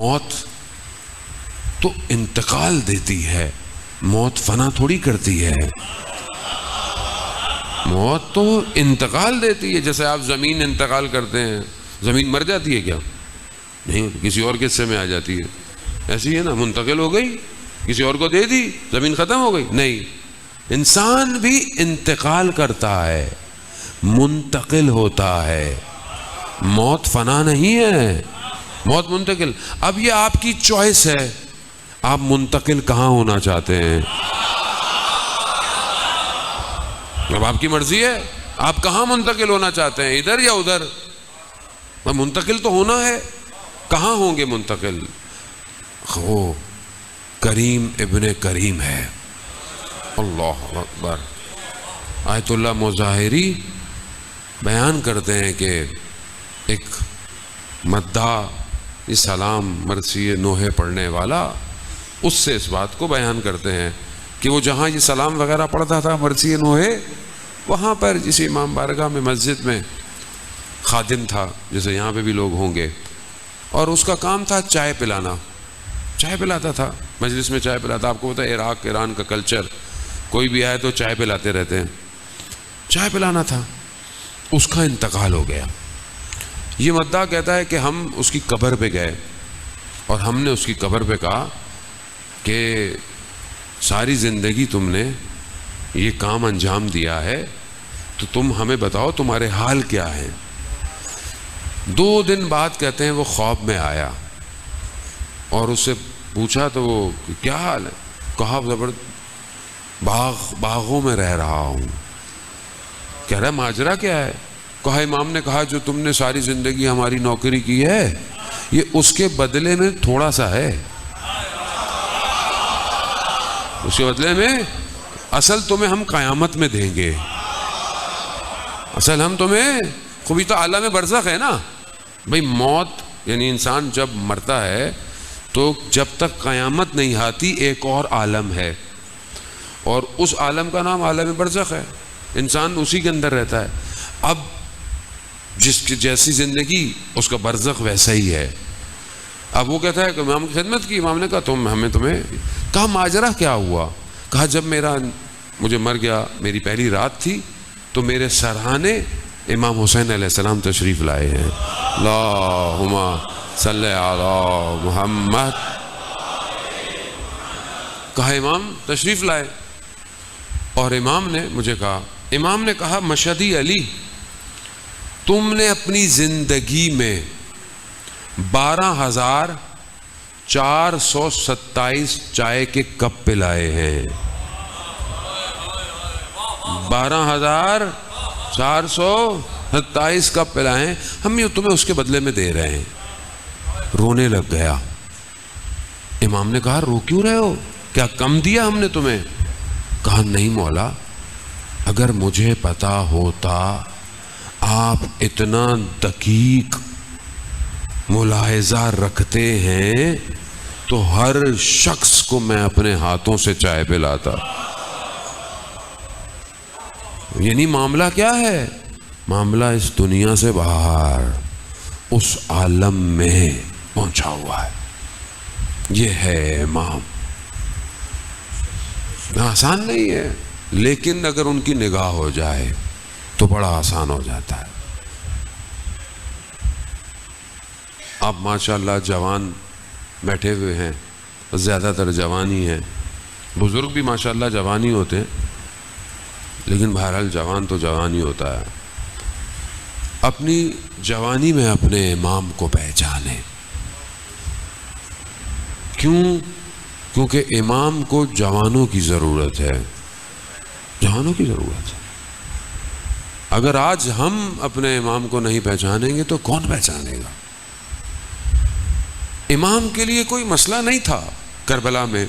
موت تو انتقال دیتی ہے، موت فنا تھوڑی کرتی ہے. موت تو انتقال دیتی ہے. جیسے آپ زمین انتقال کرتے ہیں، زمین مر جاتی ہے کیا؟ نہیں، کسی اور کے حصے میں آ جاتی ہے. ایسی ہے نا، منتقل ہو گئی، کسی اور کو دے دی، زمین ختم ہو گئی. نہیں، انسان بھی انتقال کرتا ہے، منتقل ہوتا ہے. موت فنا نہیں ہے، موت منتقل. اب یہ آپ کی چوائس ہے، آپ منتقل کہاں ہونا چاہتے ہیں. اب آپ کی مرضی ہے، آپ کہاں منتقل ہونا چاہتے ہیں، ادھر یا ادھر. منتقل تو ہونا ہے، کہاں ہوں گے منتقل؟ وہ کریم ابن کریم ہے. اللہ اکبر. آیت اللہ مظاہری بیان کرتے ہیں کہ ایک مداح سلام مرثی نوح پڑھنے والا اس سے اس بات کو بیان کرتے ہیں کہ وہ جہاں یہ سلام وغیرہ پڑھتا تھا مرثی نوح، وہاں پر جس امام بارگاہ میں مسجد میں خادم تھا، جیسے یہاں پہ بھی لوگ ہوں گے، اور اس کا کام تھا چائے پلانا. چائے پلاتا تھا، مجلس میں چائے پلاتا. آپ کو پتہ ہے عراق ایران کا کلچر، کوئی بھی آئے تو چائے پلاتے رہتے ہیں. چائے پلانا تھا. اس کا انتقال ہو گیا. یہ مداح کہتا ہے کہ ہم اس کی قبر پہ گئے اور ہم نے اس کی قبر پہ کہا کہ ساری زندگی تم نے یہ کام انجام دیا ہے، تو تم ہمیں بتاؤ تمہارے حال کیا ہیں. 2 دن بعد کہتے ہیں وہ خواب میں آیا اور اس سے پوچھا تو وہ کیا حال ہے. کہا باغوں میں رہ رہا ہوں. کہہ رہا ماجرا کیا ہے؟ کہا امام نے کہا جو تم نے ساری زندگی ہماری نوکری کی ہے، یہ اس کے بدلے میں تھوڑا سا ہے. اس کے بدلے میں اصل تمہیں ہم قیامت میں دیں گے. اصل ہم تمہیں، خوبی تو عالم برزخ ہے نا بھئی. موت یعنی انسان جب مرتا ہے تو جب تک قیامت نہیں آتی ایک اور عالم ہے، اور اس عالم کا نام عالم برزخ ہے. انسان اسی کے اندر رہتا ہے. اب جس کی جیسی زندگی اس کا برزخ ویسا ہی ہے. اب وہ کہتا ہے کہ امام کی خدمت کی. امام نے کہا تمہیں کہا ماجرا کیا ہوا؟ کہا جب مجھے مر گیا، میری پہلی رات تھی، تو میرے سرہانے امام حسین علیہ السلام تشریف لائے ہیں. اللہم صلی علی محمد. کہا امام تشریف لائے اور امام نے مجھے کہا مشہدی علی، تم نے اپنی زندگی میں 12,427 چائے کے کپ پلائے ہیں. 12,427 کپ پلائے ہیں، ہم یہ تمہیں اس کے بدلے میں دے رہے ہیں. رونے لگ گیا. امام نے کہا رو کیوں رہے ہو؟ کیا کم دیا ہم نے تمہیں؟ کہا نہیں مولا، اگر مجھے پتا ہوتا آپ اتنا دقیق ملاحظہ رکھتے ہیں تو ہر شخص کو میں اپنے ہاتھوں سے چائے پلاتا. یعنی معاملہ کیا ہے؟ معاملہ اس دنیا سے باہر اس عالم میں پہنچا ہوا ہے. یہ ہے امام. آسان نہیں ہے، لیکن اگر ان کی نگاہ ہو جائے تو بڑا آسان ہو جاتا ہے. آپ ماشاءاللہ جوان بیٹھے ہوئے ہیں، زیادہ تر جوان ہی ہیں. بزرگ بھی ماشاءاللہ جوان ہی ہوتے ہیں، لیکن بہرحال جوان تو جوان ہی ہوتا ہے. اپنی جوانی میں اپنے امام کو پہچانیں. کیونکہ امام کو جوانوں کی ضرورت ہے. جوانوں کی ضرورت ہے. اگر آج ہم اپنے امام کو نہیں پہچانیں گے تو کون پہچانے گا؟ امام کے لیے کوئی مسئلہ نہیں تھا کربلا میں،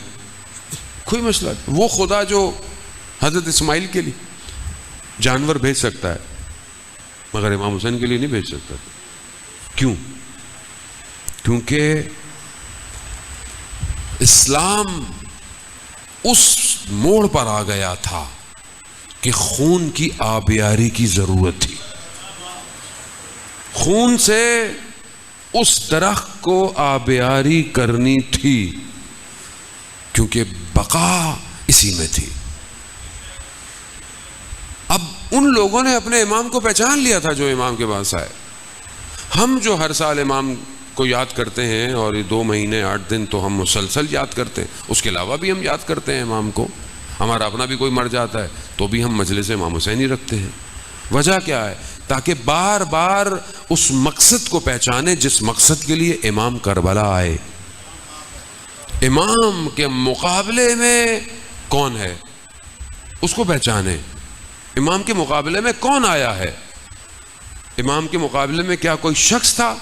کوئی مسئلہ. وہ خدا جو حضرت اسماعیل کے لیے جانور بھیج سکتا ہے مگر امام حسین کے لیے نہیں بھیج سکتا. کیوں؟ کیونکہ اسلام اس موڑ پر آ گیا تھا کہ خون کی آبیاری کی ضرورت تھی. خون سے اس درخت کو آبیاری کرنی تھی کیونکہ بقا اسی میں تھی. اب ان لوگوں نے اپنے امام کو پہچان لیا تھا جو امام کے پاس آئے. ہم جو ہر سال امام کو یاد کرتے ہیں اور یہ 2 مہینے 8 دن تو ہم مسلسل یاد کرتے ہیں, اس کے علاوہ بھی ہم یاد کرتے ہیں امام کو. ہمارا اپنا بھی کوئی مر جاتا ہے تو بھی ہم مجلس امام حسین ہی رکھتے ہیں. وجہ کیا ہے؟ تاکہ بار بار اس مقصد کو پہچانے جس مقصد کے لیے امام کربلا آئے. امام کے مقابلے میں کون ہے اس کو پہچانے. امام کے مقابلے میں کون آیا ہے؟ امام کے مقابلے میں کیا کوئی شخص تھا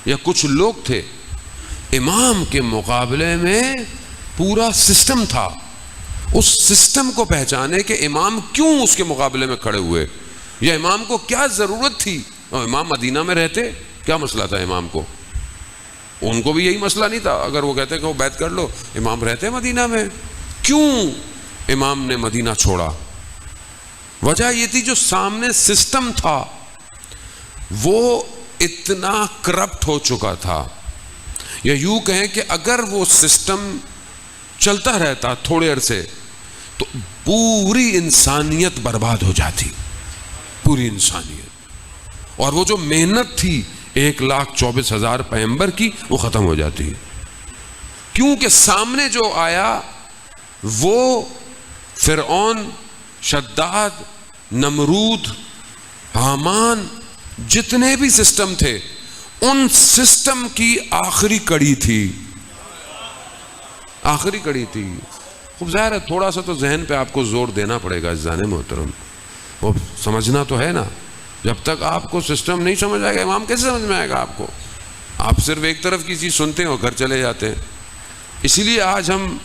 یا کچھ لوگ تھے؟ امام کے مقابلے میں پورا سسٹم تھا. اس سسٹم کو پہچانے کہ امام کیوں اس کے مقابلے میں کھڑے ہوئے, یا امام کو کیا ضرورت تھی. اور امام مدینہ میں رہتے, کیا مسئلہ تھا امام کو؟ ان کو بھی یہی مسئلہ نہیں تھا. اگر وہ کہتے کہ وہ بیعت کر لو, امام رہتے مدینہ میں, کیوں امام نے مدینہ چھوڑا؟ وجہ یہ تھی جو سامنے سسٹم تھا وہ اتنا کرپٹ ہو چکا تھا, یا یوں کہیں کہ اگر وہ سسٹم چلتا رہتا تھوڑے عرصے تو پوری انسانیت برباد ہو جاتی, پوری انسانیت. اور وہ جو محنت تھی 1,24,000 پیغمبر کی, وہ ختم ہو جاتی ہے. کیونکہ سامنے جو آیا وہ فرعون, شداد, نمرود, حامان, جتنے بھی سسٹم تھے ان سسٹم کی آخری کڑی تھی, آخری کڑی تھی. خوب ظاہر ہے تھوڑا سا تو ذہن پہ آپ کو زور دینا پڑے گا عزیزان محترم, وہ سمجھنا تو ہے نا. جب تک آپ کو سسٹم نہیں سمجھ آئے گا امام کیسے سمجھ میں آئے گا آپ کو؟ آپ صرف ایک طرف کی چیز سنتے ہیں اور گھر چلے جاتے ہیں. اسی لیے آج ہم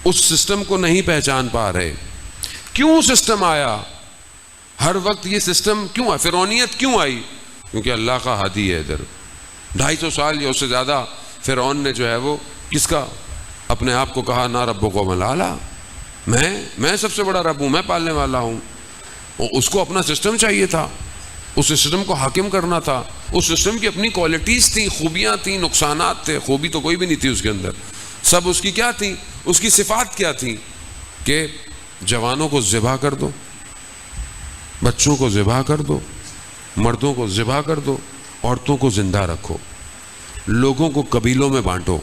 اس سسٹم کو نہیں پہچان پا رہے. کیوں سسٹم آیا؟ ہر وقت یہ سسٹم کیوں آیا؟ فرعونیت کیوں آئی؟ کیونکہ اللہ کا ہادی ہے ادھر. 250 سال یا اس سے زیادہ فرعون نے جو ہے وہ کس کا اپنے آپ کو کہا, نا ربکم الاعلی, میں سب سے بڑا رب ہوں, میں پالنے والا ہوں. اس کو اپنا سسٹم چاہیے تھا, اس سسٹم کو حاکم کرنا تھا. اس سسٹم کی اپنی کوالٹیز تھیں, خوبیاں تھیں, نقصانات تھے. خوبی تو کوئی بھی نہیں تھی اس کے اندر, سب اس کی کیا تھی, اس کی صفات کیا تھی کہ جوانوں کو ذبح کر دو, بچوں کو ذبح کر دو, مردوں کو ذبح کر دو, عورتوں کو زندہ رکھو, لوگوں کو قبیلوں میں بانٹو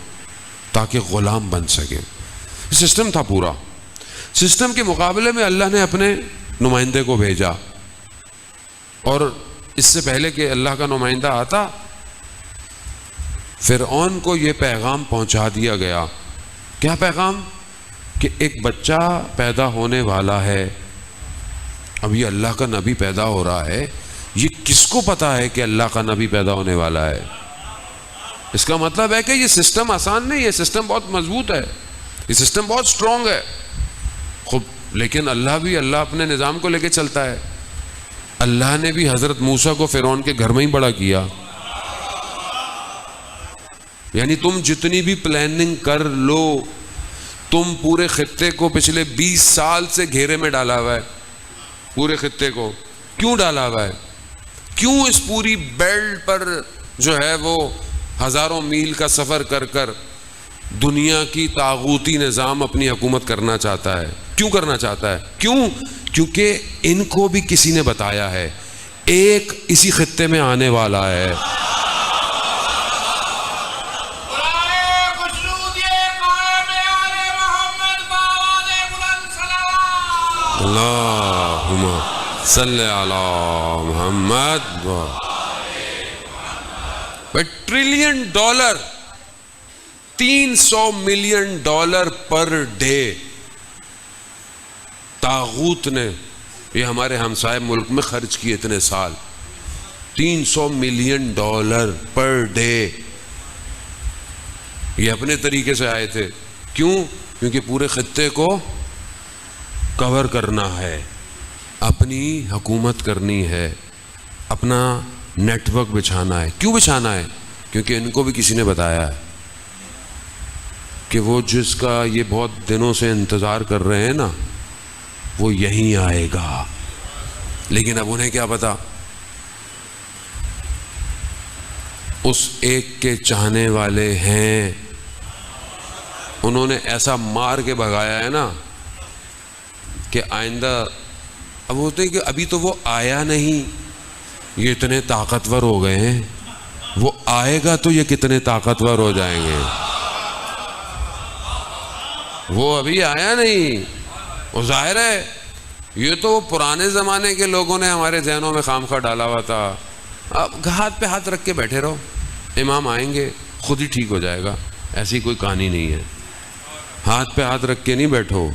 تاکہ غلام بن سکے. سسٹم تھا پورا. سسٹم کے مقابلے میں اللہ نے اپنے نمائندے کو بھیجا, اور اس سے پہلے کہ اللہ کا نمائندہ آتا فرعون کو یہ پیغام پہنچا دیا گیا. کیا پیغام؟ کہ ایک بچہ پیدا ہونے والا ہے. اب یہ اللہ کا نبی پیدا ہو رہا ہے, یہ کس کو پتا ہے کہ اللہ کا نبی پیدا ہونے والا ہے؟ اس کا مطلب ہے کہ یہ سسٹم آسان نہیں ہے, سسٹم بہت مضبوط ہے, یہ سسٹم بہت سٹرونگ ہے. خوب, لیکن اللہ اپنے نظام کو لے کے چلتا ہے. اللہ نے بھی حضرت موسیٰ کو فرعون کے گھر میں ہی بڑا کیا. یعنی تم جتنی بھی پلاننگ کر لو, تم پورے خطے کو پچھلے 20 سال سے گھیرے میں ڈالا ہوا ہے. پورے خطے کو کیوں ڈالا ہوا ہے؟ کیوں اس پوری بیلٹ پر جو ہے وہ ہزاروں میل کا سفر کر کر دنیا کی طاغوتی نظام اپنی حکومت کرنا چاہتا ہے؟ کیوں کرنا چاہتا ہے؟ کیوں؟ کیونکہ ان کو بھی کسی نے بتایا ہے ایک اسی خطے میں آنے والا ہے. اللہم صلی علی محمد. $1 ٹریلین, $300 ملین پر ڈے طاغوت نے یہ ہمارے ہمسائے ملک میں خرچ کیے اتنے سال. $300 ملین پر ڈے. یہ اپنے طریقے سے آئے تھے. کیوں؟ کیونکہ پورے خطے کو کور کرنا ہے, اپنی حکومت کرنی ہے, اپنا نیٹ ورک بچھانا ہے. کیوں بچھانا ہے؟ کیونکہ ان کو بھی کسی نے بتایا ہے کہ وہ جس کا یہ بہت دنوں سے انتظار کر رہے ہیں نا, وہ یہیں آئے گا. لیکن اب انہیں کیا پتا, اس ایک کے چاہنے والے ہیں. انہوں نے ایسا مار کے بھگایا ہے نا کہ آئندہ اب ہوتے ہیں کہ ابھی تو وہ آیا نہیں، یہ اتنے طاقتور ہو گئے ہیں، وہ آئے گا تو یہ کتنے طاقتور ہو جائیں گے. وہ ابھی آیا نہیں، وہ ظاہر ہے یہ تو پرانے زمانے کے لوگوں نے ہمارے ذہنوں میں خام خواہ ڈالا ہوا تھا. اب ہاتھ پہ ہاتھ رکھ کے بیٹھے رہو، امام آئیں گے خود ہی ٹھیک ہو جائے گا. ایسی کوئی کہانی نہیں ہے، ہاتھ پہ ہاتھ رکھ کے نہیں بیٹھو.